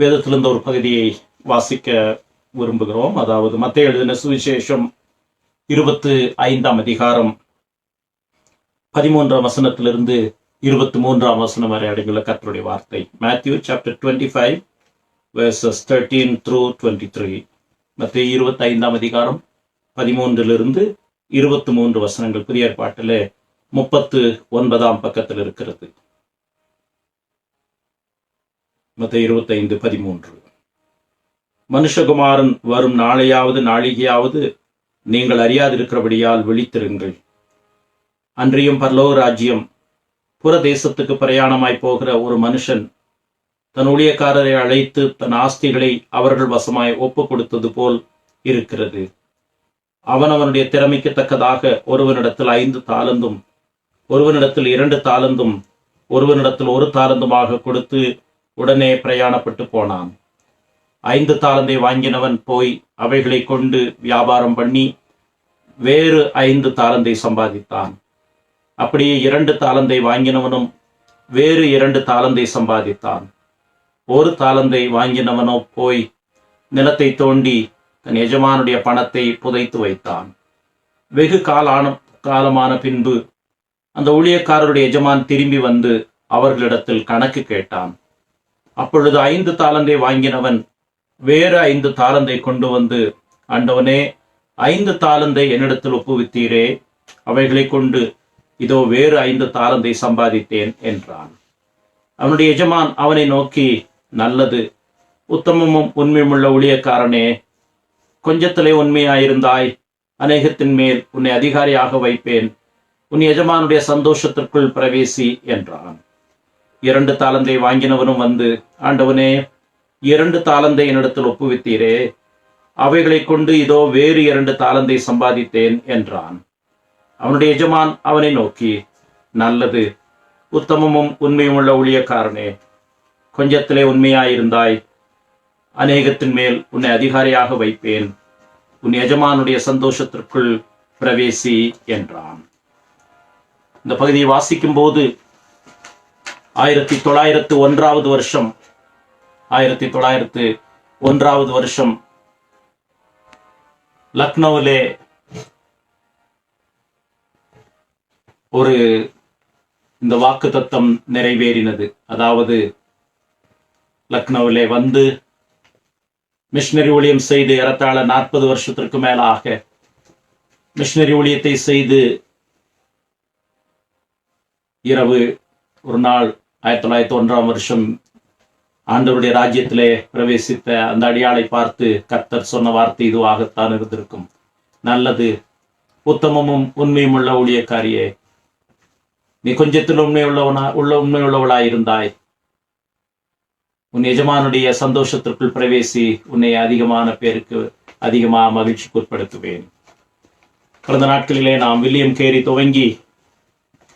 வேதத்திலிருந்து ஒரு பகுதியை வாசிக்க விரும்புகிறோம். அதாவது மத்தேயு எழுதின சுவிசேஷம் 25ஆம் அதிகாரம் 13ஆம் வசனத்திலிருந்து 23ஆம் வசனம் வரை அடங்கியுள்ள கர்த்தருடைய வார்த்தை. Matthew chapter 25 verses 13 through 23. மத்தேயு 25ஆம் அதிகாரம் 13லிருந்து 23 வசனங்கள். புதிய ஏற்பாட்டிலே 39ஆம் பக்கத்தில் இருக்கிறது. மத்தேயு 25:13. மனுஷகுமாரன் வரும் நாளையாவது நாளிகையாவது நீங்கள் அறியாதிருக்கிறபடியால் விழித்திருங்கள். அன்றியும் பரலோக ராஜ்யம் புற தேசத்துக்கு பிரயாணமாய் போகிற ஒரு மனுஷன் தன் ஊழியக்காரரை அழைத்து தன் ஆஸ்திகளை அவர்கள் வசமாய் ஒப்பு கொடுத்தது போல் இருக்கிறது. அவனுடைய திறமைக்கு தக்கதாக ஒருவனிடத்தில் 5 தாலந்தும் ஒருவனிடத்தில் 2 தாலந்தும் ஒருவனிடத்தில் 1 தாலந்துமாக கொடுத்து உடனே பிரயாணப்பட்டு போனான். 5 தாலந்தை வாங்கினவன் போய் அவைகளை கொண்டு வியாபாரம் பண்ணி வேறு 5 தாலந்தை சம்பாதித்தான். அப்படியே 2 தாலந்தை வாங்கினவனும் வேறு 2 தாலந்தை சம்பாதித்தான். 1 தாலந்தை வாங்கினவனோ போய் நிலத்தை தோண்டி தன் எஜமானுடைய பணத்தை புதைத்து வைத்தான். வெகு காலமான பின்பு அந்த ஊழியக்காரருடைய எஜமான் திரும்பி வந்து அவர்களிடத்தில் கணக்கு கேட்டான். அப்பொழுது 5 தாலந்தை வாங்கினவன் வேறு 5 தாலந்தை கொண்டு வந்து, ஆண்டவனே, 5 தாலந்தை என்னிடத்தில் ஒப்புவித்தீரே, அவைகளை கொண்டு இதோ வேறு 5 தாலந்தை சம்பாதித்தேன் என்றான். அவனுடைய எஜமான் அவனை நோக்கி, நல்லது, உத்தமமும் உண்மையுமுள்ள ஊழியக்காரனே, கொஞ்சத்திலே உண்மையாயிருந்தாய், அநேகத்தின் மேல் உன்னை அதிகாரியாக வைப்பேன், உன் எஜமானுடைய சந்தோஷத்திற்குள் பிரவேசி என்றான். 2 தாலந்தை வாங்கினவனும் வந்து, ஆண்டவனே, 2 தாலந்தை என்னிடத்தில் ஒப்புவித்தீரே, அவைகளை கொண்டு இதோ வேறு 2 தாலந்தை சம்பாதித்தேன் என்றான். அவனுடைய எஜமான் அவனை நோக்கி, நல்லது, உத்தமமும் உண்மையும் உள்ள ஊழியக்காரனே, கொஞ்சத்திலே உண்மையாயிருந்தாய், அநேகத்தின் மேல் உன்னை அதிகாரியாக வைப்பேன், உன் எஜமானுடைய சந்தோஷத்திற்குள் பிரவேசி என்றான். இந்த பகுதியை வாசிக்கும் போது 1901 வருஷம் 1901 வருஷம் லக்னோவிலே ஒரு இந்த வாக்குத்தத்தம் நிறைவேறினது. அதாவது லக்னோவிலே வந்து மிஷனரி ஊழியம் செய்து ஏறத்தாழ 40 வருஷத்திற்கு மேலாக மிஷனரி ஊழியத்தை செய்து இரவு ஒரு நாள் 1901 வருஷம் ஆண்டவருடைய ராஜ்யத்திலே பிரவேசித்த அந்த அடியாளை பார்த்து கர்த்தர் சொன்ன வார்த்தை இதுவாகத்தான் இருந்திருக்கும். நல்லது, உத்தமமும் உண்மையும் உள்ள ஊழியக்காரியே, நீ கொஞ்சத்தில் உண்மையுள்ளவளாயிருந்தாய், உன் எஜமானுடைய சந்தோஷத்திற்குள் பிரவேசி, உன்னை அதிகமான பேருக்கு அதிகமாக மகிழ்ச்சிக்கு உட்படுத்துவேன். கடந்த நாட்களிலே நாம் வில்லியம் கேரி துவங்கி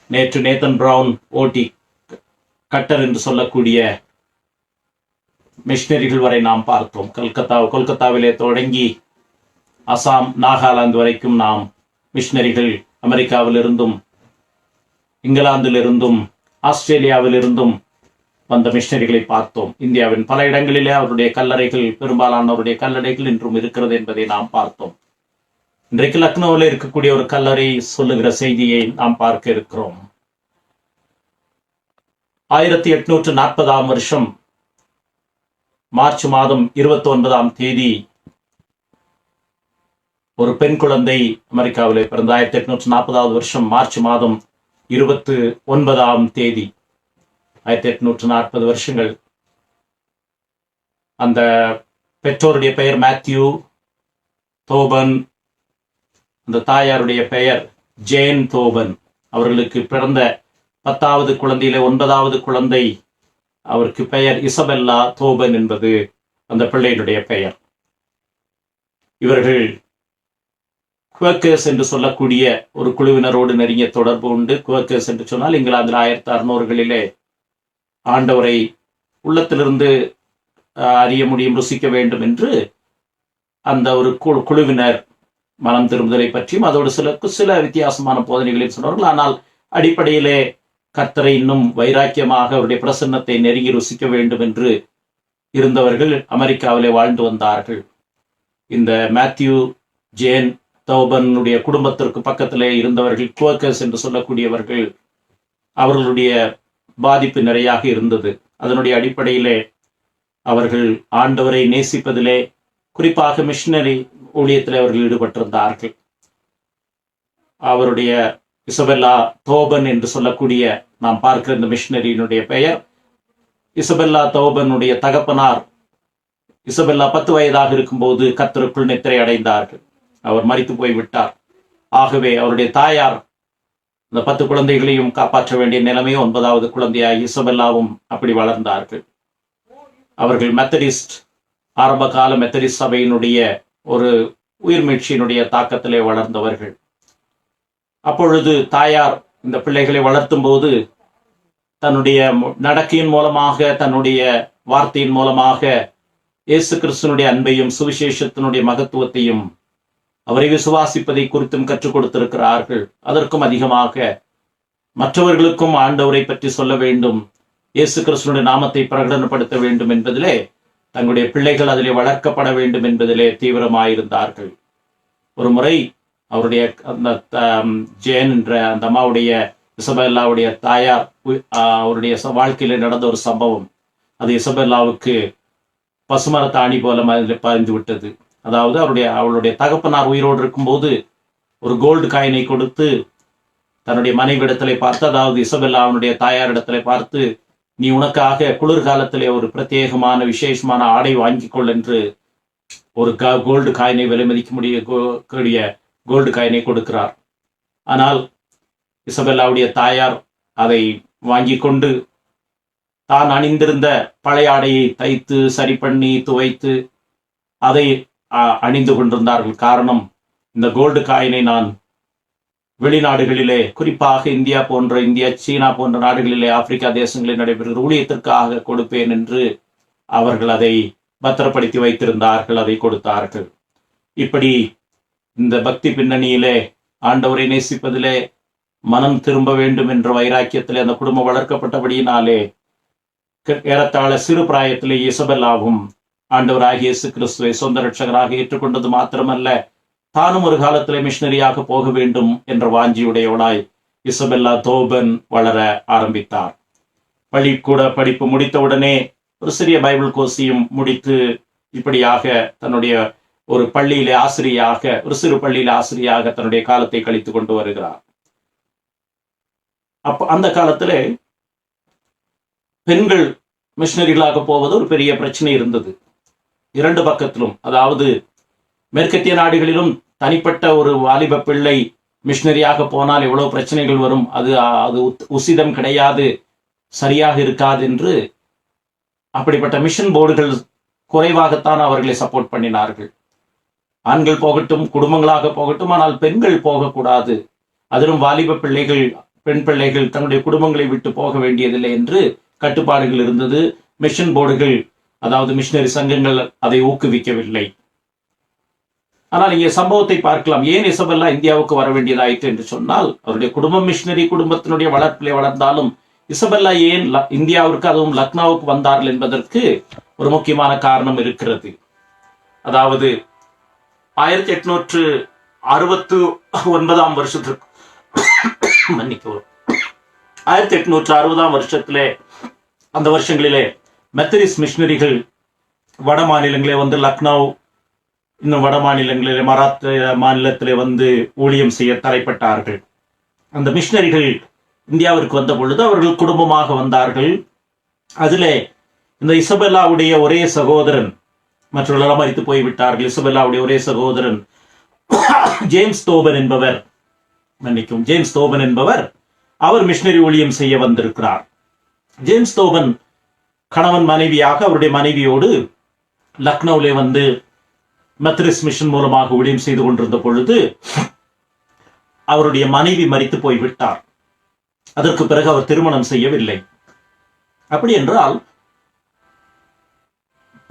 நேற்று நேத்தன் பிரவுன் ஓட்டி கட்டர் என்று சொல்லக்கூடிய மிஷனரிகள் வரை நாம் பார்த்தோம். கொல்கத்தாவிலே தொடங்கி அசாம், நாகாலாந்து வரைக்கும் நாம் மிஷனரிகள் அமெரிக்காவிலிருந்தும் இங்கிலாந்திலிருந்தும் ஆஸ்திரேலியாவிலிருந்தும் வந்த மிஷனரிகளை பார்த்தோம். இந்தியாவின் பல இடங்களிலே அவருடைய கல்லறைகள், பெரும்பாலானவருடைய கல்லறைகள் இன்றும் இருக்கிறது என்பதை நாம் பார்த்தோம். இன்றைக்கு லக்னோவில் இருக்கக்கூடிய ஒரு கல்லறை சொல்லுகிற செய்தியை நாம் பார்க்க இருக்கிறோம். 1840 வருஷம் மார்ச் மாதம் 29ஆம் தேதி ஒரு பெண் குழந்தை அமெரிக்காவிலே பிறந்த 1840 வருஷம் மார்ச் மாதம் 29ஆம் தேதி 1840 வருஷங்கள். அந்த பெற்றோருடைய பெயர் மேத்யூ தோபன், அந்த தாயாருடைய பெயர் ஜேன் தோபன். அவர்களுக்கு பிறந்த 10வது குழந்தையிலே 9வது குழந்தை, அவருக்கு பெயர் இசபெல்லா தோபன் என்பது அந்த பிள்ளையினுடைய பெயர். இவர்கள் குவக்கர்ஸ் என்று சொல்லக்கூடிய ஒரு குழுவினரோடு நெருங்கிய தொடர்பு உண்டு. குவக்கர்ஸ் என்று சொன்னால் இங்கிலாந்தில் 1600களிலே ஆண்டவரை உள்ளத்திலிருந்து அறிய முடியும், ருசிக்க வேண்டும் என்று அந்த ஒரு குழுவினர் மனம் திரும்புதலை பற்றியும் அதோடு சில வித்தியாசமான போதனைகளையும் சொன்னார்கள். ஆனால் அடிப்படையிலே கர்த்தரை இன்னும் வைராக்கியமாக அவருடைய பிரசன்னத்தை நெருங்கி ருசிக்க வேண்டும் என்று இருந்தவர்கள் அமெரிக்காவிலே வாழ்ந்து வந்தார்கள். இந்த மேத்யூ ஜேன் தௌபனுடைய குடும்பத்திற்கு பக்கத்திலே இருந்தவர்கள் குவர்க்கர்ஸ் என்று சொல்லக்கூடியவர்கள். அவர்களுடைய பாதிப்பு நிறையாக இருந்தது. அதனுடைய அடிப்படையிலே அவர்கள் ஆண்டவரை நேசிப்பதிலே, குறிப்பாக மிஷனரி ஊழியத்தில் அவர்கள் ஈடுபட்டிருந்தார்கள். அவருடைய இசபெல்லா தோபன் என்று சொல்லக்கூடிய நாம் பார்க்கிற இந்த மிஷனரியினுடைய பெயர், இசபெல்லா தோபனுடைய தகப்பனார் இசபெல்லா 10 வயதாக இருக்கும்போது கர்த்தருக்குள் நித்திரை அடைந்தார்கள். அவர் மரித்து போய்விட்டார். ஆகவே அவருடைய தாயார் இந்த 10 குழந்தைகளையும் காப்பாற்ற வேண்டிய நிலைமையும் 9வது குழந்தையாய் இசபெல்லாவும் அப்படி வளர்ந்தார்கள். அவர்கள் மெத்தடிஸ்ட், ஆரம்ப கால மெத்தடிஸ்ட் சபையினுடைய ஒரு உயிர்மீழ்ச்சியினுடைய தாக்கத்திலே வளர்ந்தவர்கள். அப்பொழுது தாயார் இந்த பிள்ளைகளை வளர்த்தும் போது தன்னுடைய நடக்கையின் மூலமாக, தன்னுடைய வார்த்தையின் மூலமாக இயேசு கிறிஸ்துனுடைய அன்பையும் சுவிசேஷத்தினுடைய மகத்துவத்தையும் அவரை விசுவாசிப்பதை குறித்தும் கற்றுக் கொடுத்திருக்கிறார்கள். அதற்கும் அதிகமாக மற்றவர்களுக்கும் ஆண்டவரை பற்றி சொல்ல வேண்டும், இயேசு கிறிஸ்துனுடைய நாமத்தை பிரகடனப்படுத்த வேண்டும் என்பதிலே, தங்களுடைய பிள்ளைகள் அதிலே வளர்க்கப்பட வேண்டும் என்பதிலே தீவிரமாயிருந்தார்கள். ஒரு முறை அவருடைய அந்த ஜேன் என்ற அந்த அம்மாவுடைய இசபெல்லாவுடைய தாயார் அவருடைய வாழ்க்கையில நடந்த ஒரு சம்பவம், அது இசபெல்லாவுக்கு பசுமரத்தாணி போல பாய்ந்து விட்டது. அதாவது அவளுடைய தகப்பனார் உயிரோடு இருக்கும்போது ஒரு கோல்டு காயினை கொடுத்து தன்னுடைய மனைவிடத்திலே பார்த்து, அதாவது இசபெல்லாவுடைய தாயாரிடத்திலே பார்த்து, நீ உனக்காக குளிர்காலத்திலே ஒரு பிரத்யேகமான விசேஷமான ஆடை வாங்கிக்கொள் என்று ஒரு கோல்டு காயினை விலை மதிக்க முடியக்கூடிய கோல்டு காயினை கொடுக்கிறார். ஆனால் இசபெல்லாவுடைய தாயார் அதை வாங்கி கொண்டு தான் அணிந்திருந்த பழைய ஆடையை தைத்து சரி பண்ணி துவைத்து அதை அணிந்து கொண்டிருந்தார்கள். காரணம், இந்த கோல்டு காயினை நான் வெளிநாடுகளிலே, குறிப்பாக இந்தியா, சீனா போன்ற நாடுகளிலே, ஆப்பிரிக்கா தேசங்களில் நடைபெறுகிற ஊழியத்திற்காக கொடுப்பேன் என்று அவர்கள் அதை பத்திரப்படுத்தி வைத்திருந்தார்கள். அதை கொடுத்தார்கள். இப்படி இந்த பக்தி பின்னணியிலே, ஆண்டவரை நேசிப்பதிலே, மனம் திரும்ப வேண்டும் என்ற வைராக்கியத்திலே அந்த குடும்பம் வளர்க்கப்பட்டபடியினாலே ஏறத்தாழ சிறு பிராயத்திலே இசபெல்லாவும் ஆண்டவராகிய இயேசு கிறிஸ்துவை சொந்த ரட்சகராக ஏற்றுக்கொண்டது மாத்திரமல்ல, தானும் ஒரு காலத்திலே மிஷனரியாக போக வேண்டும் என்ற வாஞ்சியுடையவளாய் இசபெல்லா தோபன் வளர ஆரம்பித்தார். பள்ளிக்கூட படிப்பு முடித்தவுடனே ஒரு சிறிய பைபிள் கோர்ஸையும் முடித்து இப்படியாக தன்னுடைய ஒரு பள்ளியிலே ஆசிரியாக, ஒரு சிறு பள்ளியில ஆசிரியாக தன்னுடைய காலத்தை கழித்து கொண்டு வருகிறார். அந்த காலத்துல பெண்கள் மிஷனரிகளாக போவது ஒரு பெரிய பிரச்சனை இருந்தது. 2 பக்கத்திலும், அதாவது மேற்கத்திய நாடுகளிலும் தனிப்பட்ட ஒரு வாலிப பிள்ளை மிஷனரியாக போனால் எவ்வளவு பிரச்சனைகள் வரும், அது உசிதம் கிடையாது, சரியாக இருக்காது என்று அப்படிப்பட்ட மிஷன் போர்டுகள் குறைவாகத்தான் அவர்களை சப்போர்ட் பண்ணினார்கள். ஆண்கள் போகட்டும், குடும்பங்களாக போகட்டும், ஆனால் பெண்கள் போகக்கூடாது, அதிலும் வாலிப பிள்ளைகள், பெண் பிள்ளைகள் தன்னுடைய குடும்பங்களை விட்டு போக வேண்டியதில்லை என்று கட்டுப்பாடுகள் இருந்தது. மிஷன் போர்டுகள், அதாவது மிஷனரி சங்கங்கள் அதை ஊக்குவிக்கவில்லை. ஆனால் இங்கே சம்பவத்தை பார்க்கலாம். ஏன் இசபெல்லா இந்தியாவுக்கு வர வேண்டியதாயிற்று என்று சொன்னால், அவருடைய குடும்பம் மிஷனரி குடும்பத்தினுடைய வளர்ப்பிலே வளர்ந்தாலும் இசபெல்லா ஏன் இந்தியாவிற்கு, அதுவும் லக்னோவுக்கு வந்தார்கள் என்பதற்கு ஒரு முக்கியமான காரணம் இருக்கிறது. அதாவது 1869 வருஷத்திற்கு மன்னிக்கவும் 1860 வருஷத்திலே, அந்த வருஷங்களிலே மெத்தடிஸ்ட் மிஷனரிகள் வட மாநிலங்களே வந்து லக்னோ, இன்னும் வட மாநிலங்களிலே மராத்த மாநிலத்திலே வந்து ஊழியம் செய்ய தலைப்பட்டார்கள். அந்த மிஷனரிகள் இந்தியாவிற்கு வந்த பொழுது அவர்கள் குடும்பமாக வந்தார்கள். அதிலே இந்த இசபெல்லாவுடைய ஒரே சகோதரன், மற்றவர்களெல்லாம் மரித்து போய்விட்டார்கள், இசபெல்லாவுடைய ஒரே சகோதரன் ஜேம்ஸ் தோபன் என்பவர் அவர் மிஷனரி ஊழியம் செய்ய வந்திருக்கிறார். ஜேம்ஸ் தோபன் கணவன் மனைவியாக அவருடைய மனைவியோடு லக்னோவிலே வந்து மெத்தடிஸ்ட் மிஷன் மூலமாக ஊழியம் செய்து கொண்டிருந்த பொழுது அவருடைய மனைவி மரித்து போய்விட்டார். அதற்கு பிறகு அவர் திருமணம் செய்யவில்லை. அப்படி என்றால்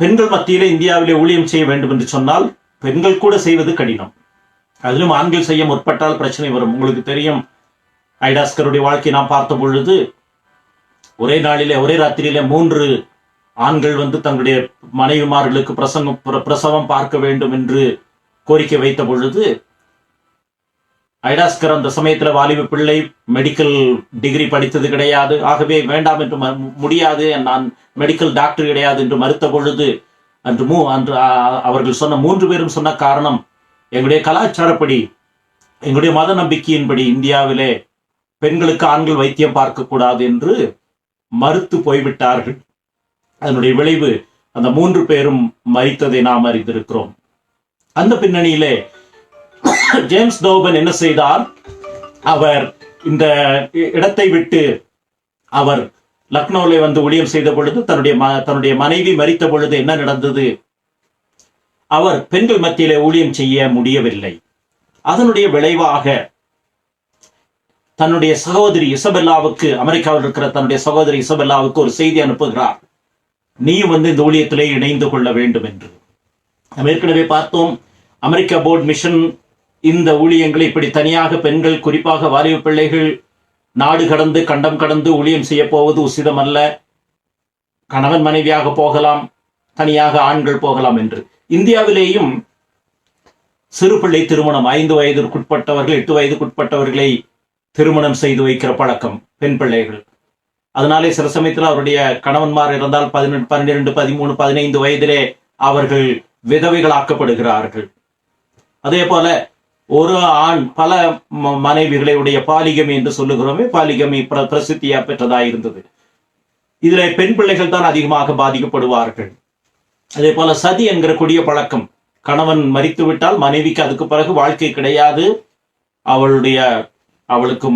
பெண்கள் மத்தியிலே இந்தியாவிலே ஊழியம் செய்ய வேண்டும் என்று சொன்னால் பெண்கள் கூட செய்வது கடினம். அதிலும் ஆண்கள் செய்ய முற்பட்டால் பிரச்சனை வரும். உங்களுக்கு தெரியும், ஐடாஸ்கருடைய வாழ்க்கை நாம் பார்த்த பொழுது ஒரே நாளிலே, ஒரே ராத்திரியிலே 3 ஆண்கள் வந்து தங்களுடைய மனைவிமார்களுக்கு பிரசவம் பார்க்க வேண்டும் என்று கோரிக்கை வைத்த பொழுது ஐடாஸ்கர் அந்த சமயத்துல வாலிப பிள்ளை மெடிக்கல் டிகிரி படித்தது கிடையாது, ஆகவே வேண்டாம் என்று முடியாது, நான் மெடிக்கல் டாக்டர் கிடையாது என்று மறுத்த பொழுது அன்று அவர்கள் சொன்ன 3 பேரும் சொன்ன காரணம், எங்களுடைய கலாச்சாரப்படி எங்களுடைய மத நம்பிக்கையின்படி இந்தியாவிலே பெண்களுக்கு ஆண்கள் வைத்தியம் பார்க்க கூடாது என்று மறுத்து போய்விட்டார்கள். அதனுடைய விளைவு அந்த 3 பேரும் மரித்ததை நாம் அறிந்திருக்கிறோம். அந்த பின்னணியிலே ஜேம்ஸ் தோபன் என்ன செய்தார்? அவர் இந்த இடத்தை விட்டு அவர் லக்னோவில் வந்து ஊழியம் செய்த பொழுது தன்னுடைய மனைவி மரித்த பொழுது என்ன நடந்தது? அவர் பெண்கள் மத்தியிலே ஊழியம் செய்ய முடியவில்லை. அதனுடைய விளைவாக தன்னுடைய சகோதரி இசபெல்லாவுக்கு, அமெரிக்காவில் இருக்கிற தன்னுடைய சகோதரி இசபெல்லாவுக்கு ஒரு செய்தி அனுப்புகிறார், நீயும் வந்து இந்த ஊழியத்திலே இணைந்து கொள்ள வேண்டும் என்று. நம்ம ஏற்கனவே பார்த்தோம், அமெரிக்கா போர்ட் மிஷன் இந்த ஊழியங்களை இப்படி தனியாக பெண்கள், குறிப்பாக வாலிப பிள்ளைகள் நாடு கடந்து கண்டம் கடந்து ஊழியம் செய்ய போவது உசிதம் அல்ல, கணவன் மனைவியாக போகலாம், தனியாக ஆண்கள் போகலாம் என்று. இந்தியாவிலேயும் சிறு பிள்ளை திருமணம், 5 வயதிற்குட்பட்டவர்கள் 8 வயதுக்குட்பட்டவர்களை திருமணம் செய்து வைக்கிற பழக்கம் பெண் பிள்ளைகள். அதனாலே சில சமயத்தில் அவருடைய கணவன்மார் இருந்தால் 18, 12, 13, 15 வயதிலே அவர்கள் விதவைகளாக்கப்படுகிறார்கள். அதே போல ஒரு ஆண் பல மனைவிகளை உடைய பாலிகமி என்று சொல்லுகிறோமே, பாலிகமி பிரசித்தியா பெற்றதாயிருந்தது. இதுல பெண் பிள்ளைகள் தான் அதிகமாக பாதிக்கப்படுவார்கள். அதே போல சதி என்கிற கொடிய பழக்கம், கணவன் மரித்து விட்டால் மனைவிக்கு அதுக்கு பிறகு வாழ்க்கை கிடையாது, அவளுக்கு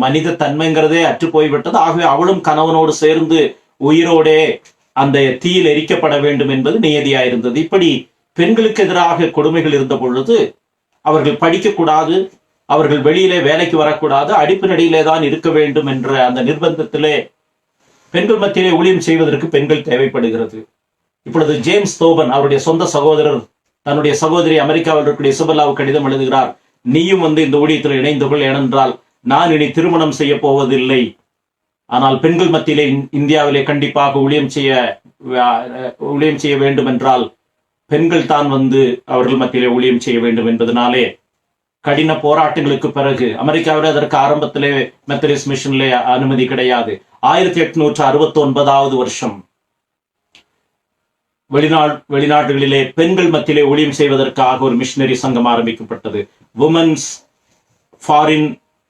மனித தன்மைங்கிறதே அற்று போய்விட்டது. ஆகவே அவளும் கணவனோடு சேர்ந்து உயிரோடே அந்த தீயில் எரிக்கப்பட வேண்டும் என்பது நியதியாயிருந்தது. இப்படி பெண்களுக்கு எதிராக கொடுமைகள் இருந்த பொழுது அவர்கள் படிக்கக்கூடாது, அவர்கள் வெளியிலே வேலைக்கு வரக்கூடாது, அடிப்பு நடியிலே தான் இருக்க வேண்டும் என்ற அந்த நிர்பந்தத்திலே பெண்கள் மத்தியிலே ஊழியம் செய்வதற்கு பெண்கள் தேவைப்படுகிறது. இப்பொழுது ஜேம்ஸ் தோபன் அவருடைய சொந்த சகோதரர் தன்னுடைய சகோதரி அமெரிக்காவில் இருக்கக்கூடிய இசபெல்லாவுக்கு கடிதம் எழுதுகிறார், நீயும் வந்து இந்த ஊழியத்தில் இணைந்து கொள், ஏனென்றால் நான் இனி திருமணம் செய்ய போவதில்லை, ஆனால் பெண்கள் மத்தியிலே இந்தியாவிலே கண்டிப்பாக ஊழியம் செய்ய வேண்டும் என்றால் பெண்கள் தான் வந்து அவர்கள் மத்தியிலே ஊழியம் செய்ய வேண்டும் என்பதனாலே கடின போராட்டங்களுக்கு பிறகு, அமெரிக்காவில் அதற்கு ஆரம்பத்திலே மெத்தடிஸ்ட் மிஷன்லே அனுமதி கிடையாது. 1869 வருஷம் வெளிநாடுகளிலே பெண்கள் மத்தியிலே ஊழியம் செய்வதற்காக ஒரு மிஷனரி சங்கம் ஆரம்பிக்கப்பட்டது, உமன்ஸ் ஃபாரின்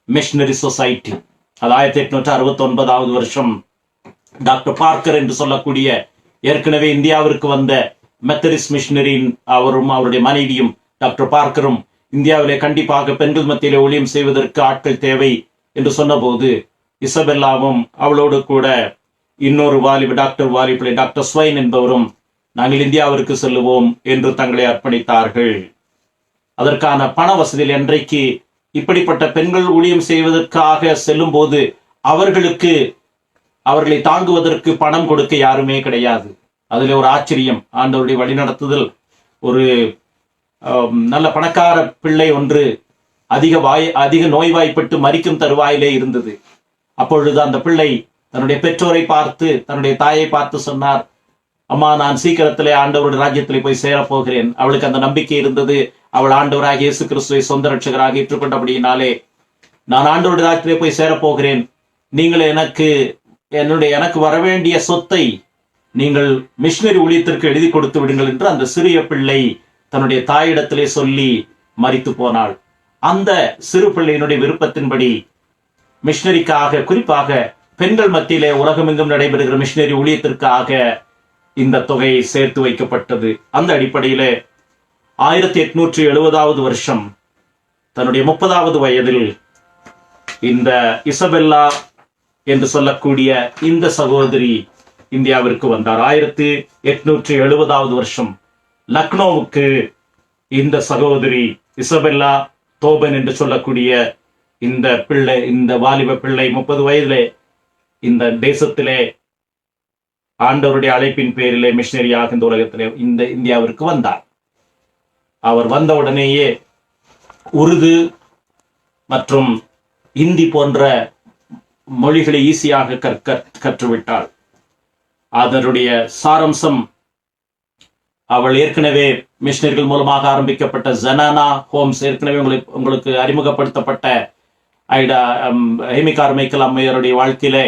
மிஷனரி சொசைட்டி. அது 1869 வருஷம் டாக்டர் பார்க்கர் என்று சொல்லக்கூடிய ஏற்கனவே இந்தியாவிற்கு வந்த மெத்தடிஸ்ட் மிஷனரியின் அவரும் அவருடைய மனைவியும் டாக்டர் பார்க்கரும் இந்தியாவிலே கண்டிப்பாக பெண்கள் மத்தியிலே ஊழியம் செய்வதற்கு ஆட்கள் தேவை என்று சொன்னபோது இசபெல்லாவும் அவளோடு கூட இன்னொரு டாக்டர் ஸ்வைன் என்பவரும் நாங்கள் இந்தியாவிற்கு செல்லுவோம் என்று தங்களை அர்ப்பணித்தார்கள். அதற்கான பண வசதியில் இன்றைக்கு இப்படிப்பட்ட பெண்கள் ஊழியம் செய்வதற்காக செல்லும் போது அவர்களை தாங்குவதற்கு பணம் கொடுக்க யாருமே கிடையாது. அதுல ஒரு ஆச்சரியம், ஆண்டவருடைய வழிநடத்துதல். ஒரு நல்ல பணக்கார பிள்ளை ஒன்று அதிக நோய்வாய்ப்பட்டு மரிக்கும் தருவாயிலே இருந்தது. அப்பொழுது அந்த பிள்ளை தன்னுடைய பெற்றோரை பார்த்து, தன்னுடைய தாயை பார்த்து சொன்னார், அம்மா, நான் சீக்கிரத்திலே ஆண்டவருடைய ராஜ்யத்திலே போய் சேரப்போகிறேன். அவளுக்கு அந்த நம்பிக்கை இருந்தது. அவள் ஆண்டவராக இயேசு கிறிஸ்துவை சொந்த ரட்சகராக ஏற்றுக்கொண்டபடியினாலே, நான் ஆண்டவருடைய ராஜ்யத்திலே போய் சேரப்போகிறேன், நீங்கள் எனக்கு வரவேண்டிய சொத்தை நீங்கள் மிஷனரி ஊழியத்திற்கு எழுதி கொடுத்து விடுங்கள் என்று அந்த சிறிய பிள்ளை தன்னுடைய தாயிடத்திலே சொல்லி மரித்து போனாள். அந்த சிறு பிள்ளையினுடைய விருப்பத்தின்படி மிஷனரிக்காக, குறிப்பாக பெண்கள் மத்தியிலே உலகமெங்கும் நடைபெறுகிற மிஷனரி ஊழியத்திற்காக இந்த தொகை சேர்த்து வைக்கப்பட்டது. அந்த அடிப்படையிலே 1870 வருஷம் தன்னுடைய 30வது வயதில் இந்த இசபெல்லா என்று சொல்லக்கூடிய இந்த சகோதரி இந்தியாவிற்கு வந்தார். 1870 வருஷம் லக்னோவுக்கு இந்த சகோதரி இசபெல்லா தோபன் என்று சொல்லக்கூடிய இந்த வாலிப பிள்ளை 30 வயதிலே இந்த தேசத்திலே ஆண்டவருடைய அழைப்பின் பேரிலே மிஷனரியாக இந்த உலகத்திலே இந்தியாவிற்கு வந்தார். அவர் வந்த உடனேயே உருது மற்றும் இந்தி போன்ற மொழிகளை ஈஸியாக கற்றுவிட்டாள். அதனுடைய சாரம்சம், அவள் ஏற்கனவே மிஷனரிகள் மூலமாக ஆரம்பிக்கப்பட்ட ஜனானா ஹோம்ஸ், ஏற்கனவே உங்களுக்கு அறிமுகப்படுத்தப்பட்ட ஹேமி கார்மைக்கல் அம்மையாருடைய வாழ்க்கையிலே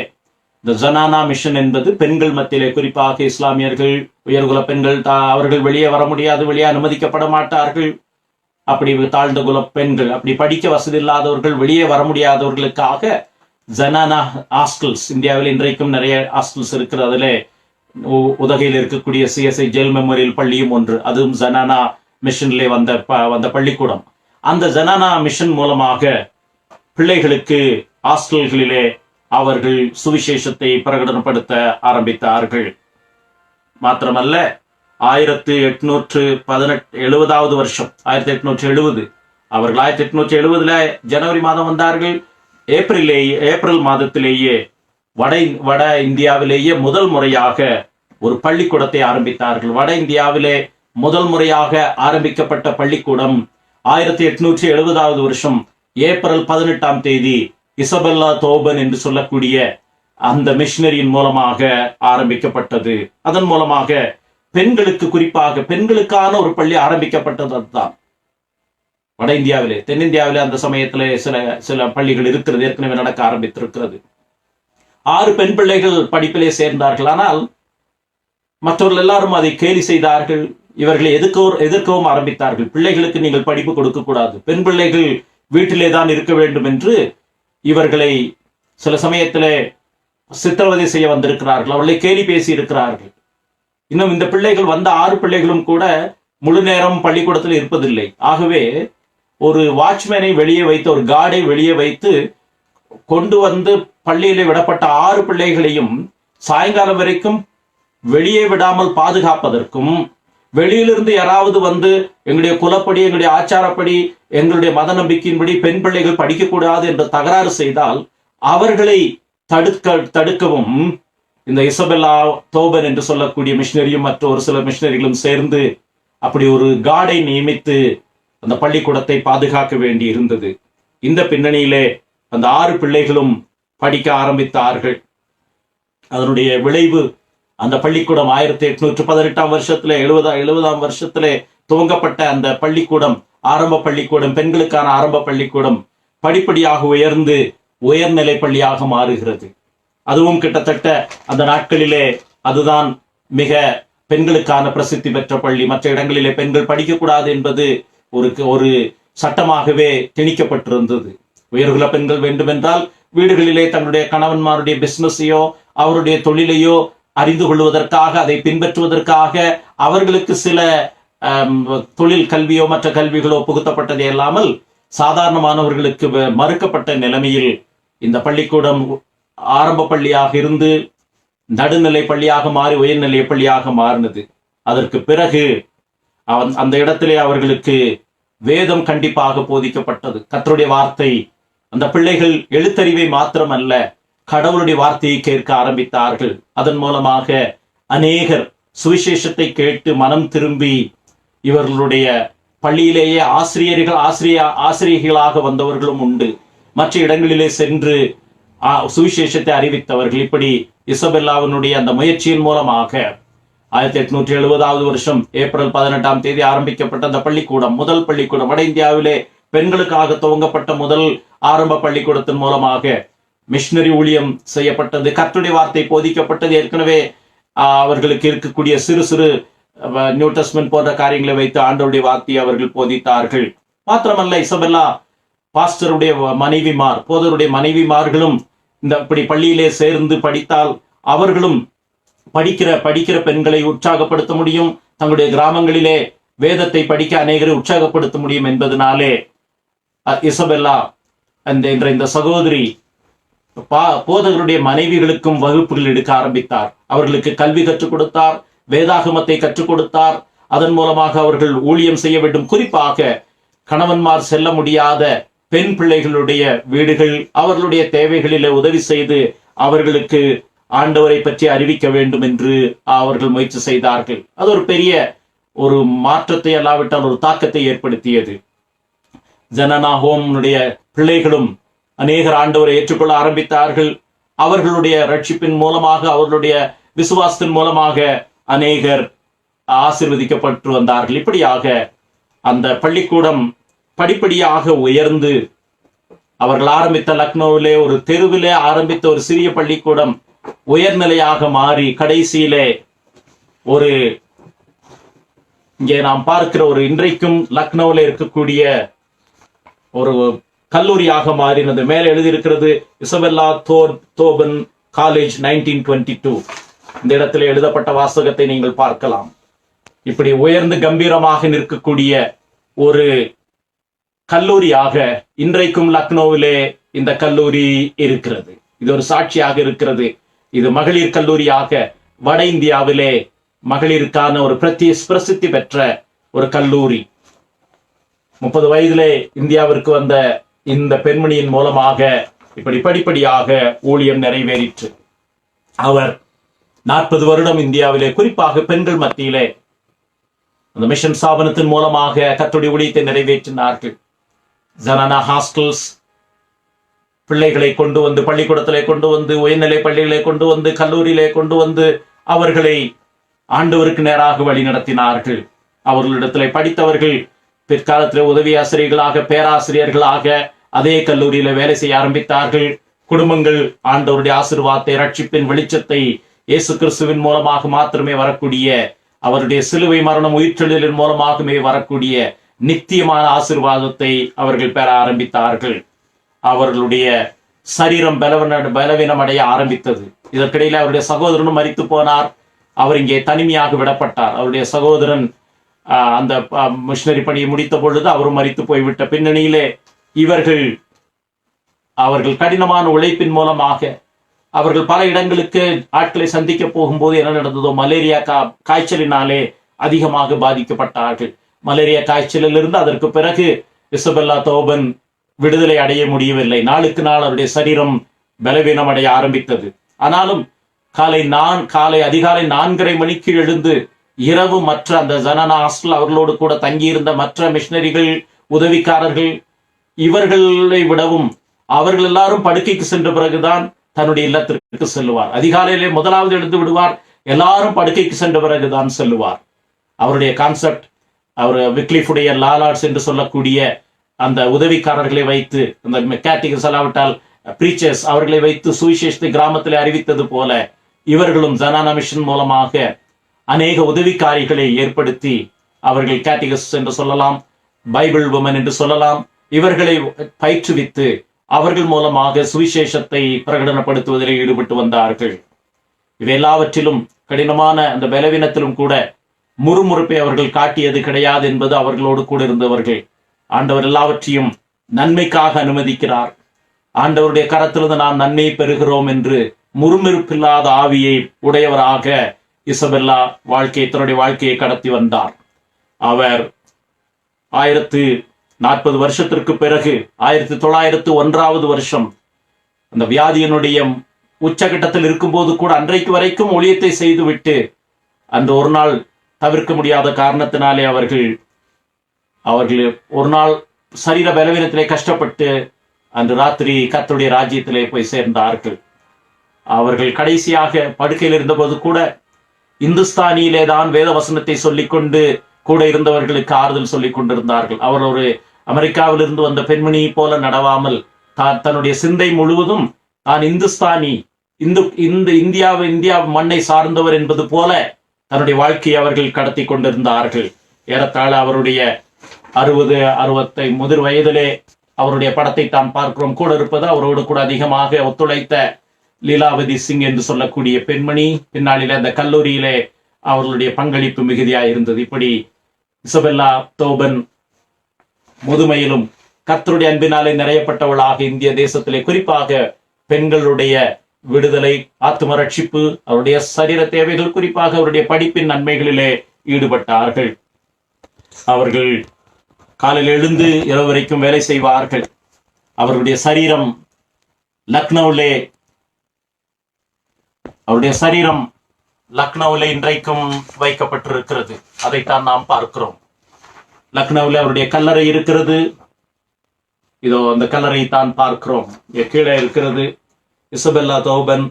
இந்த ஜனானா மிஷன் என்பது பெண்கள் மத்தியிலே, குறிப்பாக இஸ்லாமியர்கள், உயர்குல பெண்கள், அவர்கள் வெளியே வர முடியாது, வெளியே அனுமதிக்கப்பட மாட்டார்கள். அப்படி தாழ்ந்த குல பெண்கள், அப்படி படிக்க வசதி இல்லாதவர்கள், வெளியே வர முடியாதவர்களுக்காக ஜனானா ஹாஸ்டல்ஸ், இந்தியாவில் இன்றைக்கும் நிறைய ஹாஸ்டல்ஸ் இருக்கிறது. அதில் உதகையில் இருக்கக்கூடிய CSI ஜெயில் மெமோரியல் பள்ளியும் ஒன்று, அதுவும் ஜனானா மிஷன்லே வந்த பள்ளிக்கூடம். அந்த ஜனானா மிஷன் மூலமாக பிள்ளைகளுக்கு ஹாஸ்டல்களிலே அவர்கள் சுவிசேஷத்தை பிரகடனப்படுத்த ஆரம்பித்தார்கள். மாத்திரமல்ல, 1870 வருஷம், 1870 அவர்கள் 1870 ஜனவரி மாதம் வந்தார்கள். ஏப்ரல் மாதத்திலேயே வட இந்தியாவிலேயே முதல் முறையாக ஒரு பள்ளிக்கூடத்தை ஆரம்பித்தார்கள். வட இந்தியாவிலே முதல் முறையாக ஆரம்பிக்கப்பட்ட பள்ளிக்கூடம் 1870 வருஷம் ஏப்ரல் 18ஆம் தேதி இசபெல்லா தோபன் என்று சொல்லக்கூடிய அந்த மிஷனரியின் மூலமாக ஆரம்பிக்கப்பட்டது. அதன் மூலமாக பெண்களுக்கு, குறிப்பாக பெண்களுக்கான ஒரு பள்ளி ஆரம்பிக்கப்பட்டது. அதுதான் வட இந்தியாவிலே. தென்னிந்தியாவிலே அந்த சமயத்திலே சில பள்ளிகள் இருக்கிறது, ஏற்கனவே நடக்க ஆரம்பித்திருக்கிறது. 6 பெண் பிள்ளைகள் படிப்பிலே சேர்ந்தார்கள். ஆனால் மற்றவர்கள் எல்லாரும் அதை கேலி செய்தார்கள். இவர்களை எதிர்க்கவும் ஆரம்பித்தார்கள். பிள்ளைகளுக்கு நீங்கள் படிப்பு கொடுக்க கூடாது, பெண் பிள்ளைகள் வீட்டிலே தான் இருக்க வேண்டும் என்று இவர்களை சில சமயத்திலே சித்திரவதை செய்ய வந்திருக்கிறார்கள். அவர்களை கேலி பேசி இருக்கிறார்கள். இன்னும் இந்த பிள்ளைகள் வந்த 6 பிள்ளைகளும் கூட முழு நேரம் பள்ளிக்கூடத்தில் இருப்பதில்லை. ஆகவே ஒரு வாட்ச்மேனை வெளியே வைத்து, ஒரு கார்டை வெளியே வைத்து கொண்டு வந்து பள்ளியிலே விடப்பட்ட 6 பிள்ளைகளையும் சாயங்காலம் வரைக்கும் வெளியே விடாமல் பாதுகாப்பதற்கும், வெளியிலிருந்து யாராவது வந்து எங்களுடைய குலப்படி, எங்களுடைய ஆச்சாரப்படி, எங்களுடைய மத நம்பிக்கையின்படி பெண் பிள்ளைகள் படிக்கக்கூடாது என்று தகராறு செய்தால் அவர்களை தடுக்கவும் இந்த இசபெல்லா தோபன் என்று சொல்லக்கூடிய மிஷனரியும் மற்ற ஒரு சில மிஷனரிகளும் சேர்ந்து அப்படி ஒரு கார்டை நியமித்து அந்த பள்ளிக்கூடத்தை பாதுகாக்க வேண்டி இருந்தது. இந்த பின்னணியிலே அந்த 6 பிள்ளைகளும் படிக்க ஆரம்பித்தார்கள். அதனுடைய விளைவு, அந்த பள்ளிக்கூடம் 1818ஆம் வருஷத்துல 70ஆம் வருஷத்திலே துவங்கப்பட்ட அந்த பள்ளிக்கூடம், ஆரம்ப பள்ளிக்கூடம், பெண்களுக்கான ஆரம்ப பள்ளிக்கூடம் படிப்படியாக உயர்ந்து உயர்நிலை பள்ளியாக மாறுகிறது. அதுவும் கிட்டத்தட்ட அந்த நாட்களிலே அதுதான் மிக பெண்களுக்கான பிரசித்தி பெற்ற பள்ளி. மற்ற இடங்களிலே பெண்கள் படிக்கக்கூடாது என்பது ஒரு சட்டமாகவே திணிக்கப்பட்டிருந்தது. உயர்குல பெண்கள் வேண்டுமென்றால் வீடுகளிலே தங்களுடைய கணவன்மாருடைய பிசினஸையோ அவருடைய தொழிலையோ அறிந்து கொள்வதற்காக, அதை பின்பற்றுவதற்காக அவர்களுக்கு சில தொழில் கல்வியோ மற்ற கல்விகளோ புகுத்தப்பட்டதே இல்லாமல் சாதாரணமானவர்களுக்கு மறுக்கப்பட்ட நிலைமையில் இந்த பள்ளிக்கூடம் ஆரம்ப பள்ளியாக இருந்து நடுநிலை பள்ளியாக மாறி உயர்நிலை பள்ளியாக மாறினது. அதற்கு பிறகு அந்த இடத்திலே அவர்களுக்கு வேதம் கண்டிப்பாக போதிக்கப்பட்டது, கர்த்தருடைய வார்த்தை. அந்த பிள்ளைகள் எழுத்தறிவை மாத்திரமல்ல, கடவுளுடைய வார்த்தையை கேட்க ஆரம்பித்தார்கள். அதன் மூலமாக அநேகர் சுவிசேஷத்தை கேட்டு மனம் திரும்பி இவர்களுடைய பள்ளியிலேயே ஆசிரியர்களாக வந்தவர்களும் உண்டு. மற்ற இடங்களிலே சென்று சுவிசேஷத்தை அறிவித்தவர்கள். இப்படி இசபெல்லாவினுடைய அந்த முயற்சியின் மூலமாக 1870ஆவது வருஷம் ஏப்ரல் 18ஆம் தேதி ஆரம்பிக்கப்பட்ட அந்த பள்ளிக்கூடம், முதல் பள்ளிக்கூடம், வட இந்தியாவிலே பெண்களுக்காக துவங்கப்பட்ட முதல் ஆரம்ப பள்ளிக்கூடத்தின் மூலமாக மிஷனரி ஊழியம் செய்யப்பட்டது. கர்த்தருடைய வார்த்தை போதிக்கப்பட்டது. ஏற்கனவே அவர்களுக்கு இருக்கக்கூடிய சிறு சிறு நியூ டெஸ்ட்மென்ட் போன்ற காரியங்களை வைத்து ஆண்டவருடைய வார்த்தையை அவர்கள் போதித்தார்கள். மாத்திரமல்ல, இசபெல்லா பாஸ்டருடைய மனைவிமார், போதருடைய மனைவிமார்களும் இந்த இப்படி பள்ளியிலே சேர்ந்து படித்தால் அவர்களும் படிக்கிற பெண்களை உற்சாகப்படுத்த முடியும், தங்களுடைய கிராமங்களிலே வேதத்தை படிக்க அநேகரை உற்சாகப்படுத்த முடியும் என்பதனாலே இசபெல்லா இந்த சகோதரி போதகருடைய மனைவிகளுக்கும் வகுப்புகள் எடுக்க ஆரம்பித்தார். அவர்களுக்கு கல்வி கற்றுக் கொடுத்தார், வேதாகமத்தை கற்றுக் கொடுத்தார். அதன் மூலமாக அவர்கள் ஊழியம் செய்ய வேண்டும். குறிப்பாக கணவன்மார் செல்ல முடியாத பெண் பிள்ளைகளுடைய வீடுகள், அவர்களுடைய தேவைகளிலே உதவி செய்து அவர்களுக்கு ஆண்டவரை பற்றி அறிவிக்க வேண்டும் என்று அவர்கள் முயற்சி செய்தார்கள். அது ஒரு பெரிய ஒரு மாற்றத்தை அல்லாவிட்டால் ஒரு தாக்கத்தை ஏற்படுத்தியது. ஜனனா ஹோம்னுடைய பிள்ளைகளும் அநேகர் ஆண்டவரை ஏற்றுக்கொள்ள ஆரம்பித்தார்கள். அவர்களுடைய ரட்சிப்பின் மூலமாக, அவர்களுடைய விசுவாசத்தின் மூலமாக அநேகர் ஆசீர்வதிக்கப்பட்டு வந்தார்கள். இப்படியாக அந்த பள்ளிக்கூடம் படிப்படியாக உயர்ந்து அவர்கள் ஆரம்பித்த லக்னோவிலே ஒரு தெருவிலே ஆரம்பித்த ஒரு சிறிய பள்ளிக்கூடம் உயர்நிலையாக மாறி கடைசியிலே ஒரு இங்கே நாம் பார்க்கிற ஒரு இன்றைக்கும் லக்னோவில் இருக்கக்கூடிய ஒரு கல்லூரியாக மாறினது. மேலே எழுதியிருக்கிறது இசபெல்லா தோபன் காலேஜ் 1922. இந்த இடத்துல எழுதப்பட்ட வாசகத்தை நீங்கள் பார்க்கலாம். இப்படி உயர்ந்து கம்பீரமாக நிற்கக்கூடிய ஒரு கல்லூரியாக இன்றைக்கும் லக்னோவிலே இந்த கல்லூரி இருக்கிறது. இது ஒரு சாட்சியாக இருக்கிறது. இது மகளிர் கல்லூரியாக வட இந்தியாவிலே மகளிருக்கான ஒரு பிரசித்தி பெற்ற ஒரு கல்லூரி. 30 வயதிலே இந்தியாவிற்கு வந்த இந்த பெண்மணியின் மூலமாக இப்படி படிப்படியாக ஊழியம் நிறைவேறிற்று. அவர் 40 வருடம் இந்தியாவிலே குறிப்பாக பெண்கள் மத்தியிலே அந்த மிஷன் ஸ்தாபனத்தின் மூலமாக கர்த்தருடைய ஊழியத்தை நிறைவேற்றினார்கள். ஜனானா ஹாஸ்டல்ஸ், பிள்ளைகளை கொண்டு வந்து பள்ளிக்கூடத்திலே கொண்டு வந்து, உயர்நிலை பள்ளிகளை கொண்டு வந்து, கல்லூரியிலே கொண்டு வந்து அவர்களை ஆண்டவருக்கு நேராக வழி நடத்தினார்கள். அவர்களிடத்திலே படித்தவர்கள் பிற்காலத்திலே உதவி ஆசிரியர்களாக, பேராசிரியர்களாக அதே கல்லூரியில வேலை செய்ய ஆரம்பித்தார்கள். குடும்பங்கள் ஆண்டவருடைய ஆசீர்வாதத்தை, ரட்சிப்பின் வெளிச்சத்தை இயேசு கிறிஸ்துவின் மூலமாக மாத்திரமே வரக்கூடிய, அவருடைய சிலுவை மரணம் உயிர்த்தெழுதலின் மூலமாகவே வரக்கூடிய நித்தியமான ஆசீர்வாதத்தை அவர்கள் பெற ஆரம்பித்தார்கள். அவர்களுடைய சரீரம் பலவீனம் அடைய ஆரம்பித்தது. இதற்கிடையில் அவருடைய சகோதரனும் மரித்து போனார். அவர் இங்கே தனிமையாக விடப்பட்டார். அவருடைய சகோதரன் அந்த மிஷனரி பணியை முடித்த பொழுது அவரும் மரித்து போய்விட்ட பின்னணியிலே அவர்கள் கடினமான உழைப்பின் மூலமாக அவர்கள் பல இடங்களுக்கு ஆட்களை சந்திக்க போகும்போது என்ன நடந்ததோ, மலேரியா காய்ச்சலினாலே அதிகமாக பாதிக்கப்பட்டார்கள். மலேரியா காய்ச்சலிலிருந்து அதற்கு பிறகு இசபெல்லா தோபன் விடுதலை அடைய முடியவில்லை. நாளுக்கு நாள் அவருடைய சரீரம் பலவீனம் அடைய ஆரம்பித்தது. ஆனாலும் காலை அதிகாலை 4:30 மணிக்கு எழுந்து இரவு மற்ற அந்த ஜனானா ஹாஸ்டல் அவர்களோடு கூட தங்கியிருந்த மற்ற மிஷனரிகள், உதவிக்காரர்கள், இவர்களை விடவும் அவர்கள் எல்லாரும் படுக்கைக்கு சென்ற பிறகுதான் தன்னுடைய இல்லத்திற்கு செல்லுவார். அதிகாலையிலே முதலாவது எழுந்து விடுவார். எல்லாரும் படுக்கைக்கு சென்ற பிறகுதான் செல்லுவார். அவருடைய கான்செப்ட், அவர் விக்லிஃபுடைய லாலார்ட்ஸ் என்று சொல்லக்கூடிய அந்த உதவிக்காரர்களை வைத்து, அந்த கேட்டிகஸ் அல்லாவிட்டால் பிரீச்சர்ஸ், அவர்களை வைத்து சுவிசேஷத்தை கிராமத்தில் அறிவித்தது போல இவர்களும் ஜனானா மிஷன் மூலமாக அநேக உதவிக்காரிகளை ஏற்படுத்தி, அவர்கள் கேட்டிகஸ் என்று சொல்லலாம், பைபிள் உமன் என்று சொல்லலாம், இவர்களை பயிற்றுவித்து அவர்கள் மூலமாக சுவிசேஷத்தை பிரகடனப்படுத்துவதில் ஈடுபட்டு வந்தார்கள். இவை எல்லாவற்றிலும் கடினமான அந்த பலவீனத்திலும் கூட முறுமுறுப்பை அவர்கள் காட்டியது கிடையாது என்பது அவர்களோடு கூட இருந்தவர்கள். ஆண்டவர் எல்லாவற்றையும் நன்மைக்காக அனுமதிக்கிறார். ஆண்டவருடைய கரத்திலிருந்து நாம் நன்மையை பெறுகிறோம் என்று முறுமுறுப்பில்லாத ஆவியை உடையவராக இசபெல்லா தன்னுடைய வாழ்க்கையை கடத்தி வந்தார். அவர் 1040 வருஷத்திற்கு பிறகு 1901 வருஷம் அந்த வியாதியினுடைய உச்சகட்டத்தில் இருக்கும்போது கூட அன்றைக்கு வரைக்கும் ஊழியத்தை செய்துவிட்டு அந்த ஒரு நாள் தவிர்க்க முடியாத காரணத்தினாலே அவர்கள் ஒரு நாள் சரீர பலவீனத்திலே கஷ்டப்பட்டு அன்று ராத்திரி கர்த்தருடைய ராஜ்யத்திலே போய் சேர்ந்தார்கள். அவர்கள் கடைசியாக படுக்கையில் இருந்தபோது கூட இந்துஸ்தானியிலே தான் வேத வசனத்தை சொல்லிக்கொண்டு கூட இருந்தவர்களுக்கு ஆறுதல் சொல்லிக் கொண்டிருந்தார்கள். அவர் ஒரு அமெரிக்காவில் இருந்து வந்த பெண்மணி போல நடவாமல் தன்னுடைய சிந்தை முழுவதும் தான் இந்துஸ்தானி, இந்தியா மண்ணை சார்ந்தவர் என்பது போல தன்னுடைய வாழ்க்கையை அவர்கள் கடத்தி கொண்டிருந்தார்கள். ஏறத்தாழ அவருடைய 60 முதிர் வயதிலே அவருடைய படத்தை தான் பார்க்கிறோம். கூட இருப்பது அவரோடு கூட அதிகமாக ஒத்துழைத்த லீலாவதி சிங் என்று சொல்லக்கூடிய பெண்மணி. பின்னாளிலே அந்த கல்லூரியிலே அவர்களுடைய பங்களிப்பு மிகுதியாக இருந்தது. இப்படி இசபெல்லா தோபன் முதுமையிலும் கர்த்தருடைய அன்பினாலே நிறையப்பட்டவளாக இந்திய தேசத்திலே குறிப்பாக பெண்களுடைய விடுதலை, ஆத்தும ரட்சிப்பு, அவருடைய சரீர தேவைகள், குறிப்பாக அவருடைய படிப்பின் நன்மைகளிலே ஈடுபட்டார்கள். அவர்கள் காலையில் எழுந்து இரவு வரைக்கும் வேலை செய்வார்கள். அவருடைய சரீரம் லக்னோவிலே இன்றைக்கும் வைக்கப்பட்டிருக்கிறது. அதைத்தான் நாம் பார்க்கிறோம். லக்னோவில் அவருடைய கல்லறை இருக்கிறது. இதோ அந்த கல்லறை தான் பார்க்கிறோம். கீழே இருக்கிறது இசபெல்லா தோபன்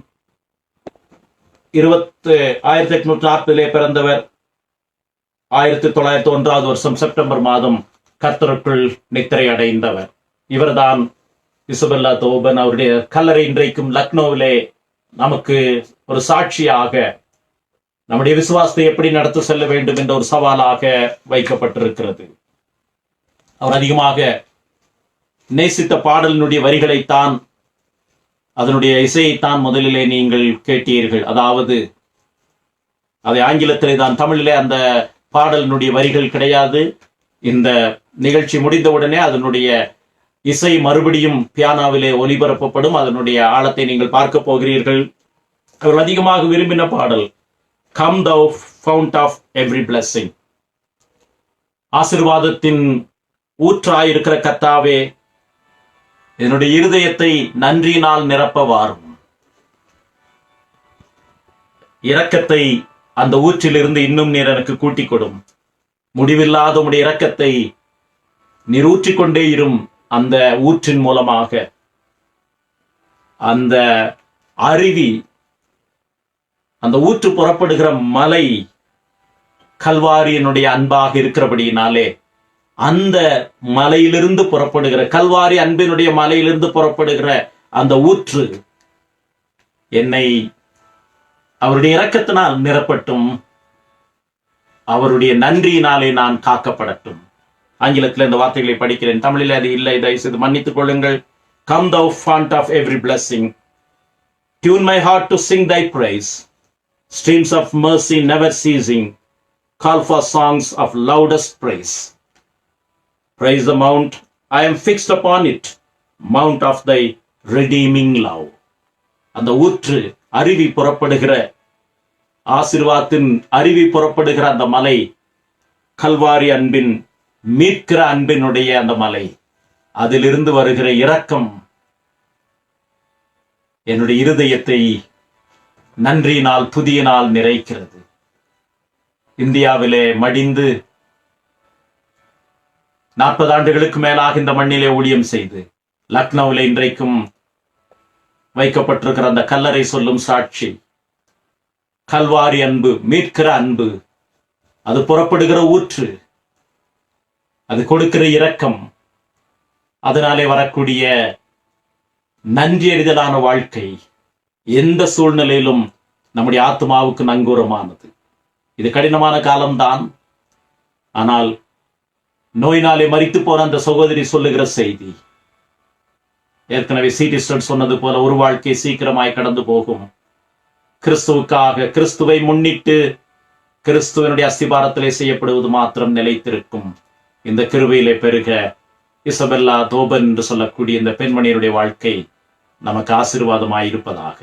1840 பிறந்தவர். 1901 வருஷம் செப்டம்பர் மாதம் கர்த்தருக்குள் நித்திரை அடைந்தவர். இவர்தான் இசபெல்லா தோபன். அவருடைய கல்லறை இன்றைக்கும் லக்னோவிலே நமக்கு ஒரு சாட்சியாக நம்முடைய விசுவாசத்தை எப்படி நடத்த செல்ல வேண்டும் என்ற ஒரு சவாலாக வைக்கப்பட்டிருக்கிறது. அவர் அதிகமாக நேசித்த பாடலினுடைய வரிகளைத்தான், அதனுடைய இசையைத்தான் முதலிலே நீங்கள் கேட்டீர்கள். அதாவது அதை ஆங்கிலத்திலே தான், தமிழிலே அந்த பாடலினுடைய வரிகள் கிடையாது. இந்த நிகழ்ச்சி முடிந்தவுடனே அதனுடைய இசை மறுபடியும் பியானோவிலே ஒலிபரப்பப்படும். அதனுடைய ஆழத்தை நீங்கள் பார்க்க போகிறீர்கள். அவர்கள் அதிகமாக விரும்பின பாடல் come thou fount of every blessing. ஆசீர்வாதத்தின் ஊற்றாயிருக்கிற கர்த்தாவே, என்னுடைய இருதயத்தை நன்றியினால் நிரப்ப வாரும். இரக்கத்தை அந்த ஊற்றிலிருந்து இன்னும் நீர் எனக்கு கூட்டிக் கொடும். முடிவில்லாத உம்முடைய இரக்கத்தை நீர் ஊற்றிக்கொண்டே இரும். அந்த ஊற்றின் மூலமாக அந்த அருவி, அந்த ஊற்று புறப்படுகிற மலை கல்வாரியினுடைய அன்பாக இருக்கிறபடியினாலே, அந்த மலையிலிருந்து புறப்படுகிற, கல்வாரி அன்பினுடைய மலையிலிருந்து புறப்படுகிற அந்த ஊற்று என்னை அவருடைய இரக்கத்தினால் நிரப்பட்டும், அவருடைய நன்றியினாலே நான் காக்கப்படட்டும். ஆங்கிலத்தில் இந்த வார்த்தைகளை படிக்கிறேன், தமிழில் அது இல்லை, தயவுசெய்து மன்னித்துக் கொள்ளுங்கள். Come thou fount of every blessing, tune my heart to sing thy praise, streams of mercy never ceasing, call for songs of loudest praise. Praise the mount, I am fixed upon it, mount of thy redeeming love. அந்த ஊற்று, அருவி புறப்படுகிற, ஆசீர்வாதத்தின் அருவி புறப்படுகிற அந்த மலை, கல்வாரி அன்பின், மீட்கிற அன்பினுடைய அந்த மலை, அதிலிருந்து வருகிற இரக்கம் என்னுடைய இருதயத்தை நன்றியினால் துதியினால் நிறைக்கிறது. இந்தியாவிலே மடிந்து 40 ஆண்டுகளுக்கு மேலாக இந்த மண்ணிலே ஊழியம் செய்து லக்னோவிலே இன்றைக்கும் வைக்கப்பட்டிருக்கிற அந்த கல்லறை சொல்லும் சாட்சி, கல்வாரி அன்பு, மீட்கிற அன்பு, அது புறப்படுகிற ஊற்று, அது கொடுக்கிற இரக்கம், அதனாலே வரக்கூடிய நன்றி அறிதலான வாழ்க்கை எந்த சூழ்நிலையிலும் நம்முடைய ஆத்மாவுக்கு நங்கூரமானது. இது கடினமான காலம்தான். ஆனால் நோயினாலே மரித்து போன அந்த சகோதரி சொல்லுகிற செய்தி, ஏற்கனவே சீட்டிஸ்டன் சொன்னது போல, ஒரு வாழ்க்கை சீக்கிரமாய் கடந்து போகும். கிறிஸ்துவுக்காக, கிறிஸ்துவை முன்னிட்டு, கிறிஸ்துவனுடைய அஸ்திபாரத்திலே செய்யப்படுவது மாத்திரம் நிலைத்திருக்கும். இந்த கிருபையிலே பெருக இசபெல்லா தோபன் என்று சொல்லக்கூடிய இந்த பெண்மணியினுடைய வாழ்க்கை நமக்கு ஆசீர்வாதமாயிருப்பதாக.